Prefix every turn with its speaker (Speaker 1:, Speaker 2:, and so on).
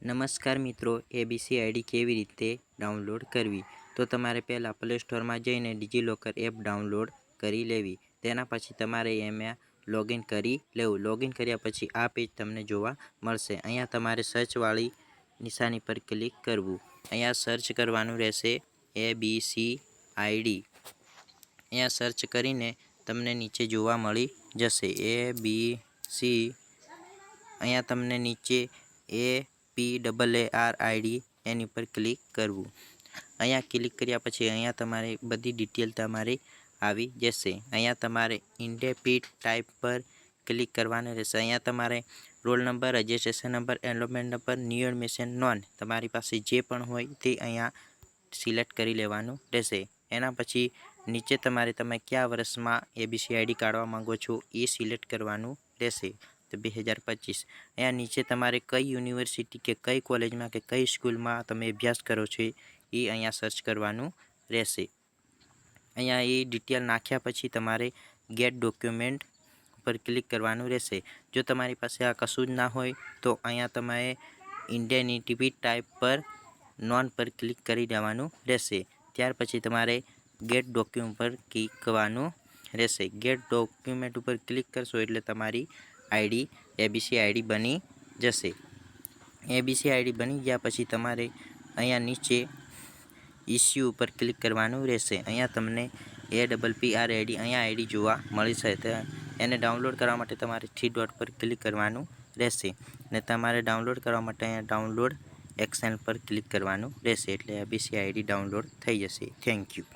Speaker 1: નમસ્કાર મિત્રો, ABC ID કેવી રીતે ડાઉનલોડ કરવી? તો તમારે પહેલાં પ્લે સ્ટોરમાં જઈને ડિજિલોકર એપ ડાઉનલોડ કરી લેવી. તેના પછી તમારે એમાં લોગિન કરી લેવું. લોગિન કર્યા પછી આ પેજ તમને જોવા મળશે. અહીંયા તમારે સર્ચવાળી નિશાની પર ક્લિક કરવું. અહીંયા સર્ચ કરવાનું રહેશે એબીસી આઈડી. અહીંયા સર્ચ કરીને તમને નીચે જોવા મળી જશે એબીસી. અહીંયા તમને નીચે PAARID એની પર ક્લિક કરવું. અહીંયા ક્લિક કર્યા પછી અહીંયા તમારે બધી ડિટેલ તમારે આવી જશે. અહીંયા તમારે ઇન્ડેપિટ ટાઈપ પર ક્લિક કરવાનું રહેશે. અહીંયા તમારે roll number, registration number, enrolment number, new admission non તમારી પાસે જે પણ હોય તે અહીંયા સિલેક્ટ કરી લેવાનું રહેશે. એના પછી નીચે તમે કયા વર્ષમાં એબીસી આઈડી કાઢવા માંગો છો એ સિલેક્ટ કરવાનું રહેશે. તો 2025. અહીંયા નીચે તમારે કઈ યુનિવર્સિટી કે કઈ કોલેજમાં કે કઈ સ્કૂલમાં તમે અભ્યાસ કરો છો એ અહીંયા સર્ચ કરવાનું રહેશે. અહીંયા એ ડિટેલ નાખ્યા પછી તમારે ગેટ ડોક્યુમેન્ટ પર ક્લિક કરવાનું રહેશે. જો તમારી પાસે આ કશું જ ના હોય તો અહીંયા તમારે ઇન્ડેનિટી ટાઈપ પર નોન પર ક્લિક કરી દેવાનું રહેશે. ત્યાર પછી તમારે ગેટ ડોક્યુમેન્ટ પર ક્લિક કરવાનું રહેશે. ગેટ ડોક્યુમેન્ટ ઉપર ક્લિક કરશો એટલે તમારી આઈડી એબીસી આઈડી બની જશે. એબીસી આઈડી બની ગયા પછી તમારે અહીંયા નીચે ઇસ્યુ ઉપર ક્લિક કરવાનું રહેશે. અહીંયા તમને APPR આઈડી અહીંયા આઈડી જોવા મળી છે. એને ડાઉનલોડ કરવા માટે તમારે 3 ડોટ પર ક્લિક કરવાનું રહેશે. અને તમારે ડાઉનલોડ કરવા માટે અહીંયા ડાઉનલોડ એક્શન પર ક્લિક કરવાનું રહેશે. એટલે એબીસી આઈડી ડાઉનલોડ થઈ જશે. Thank you.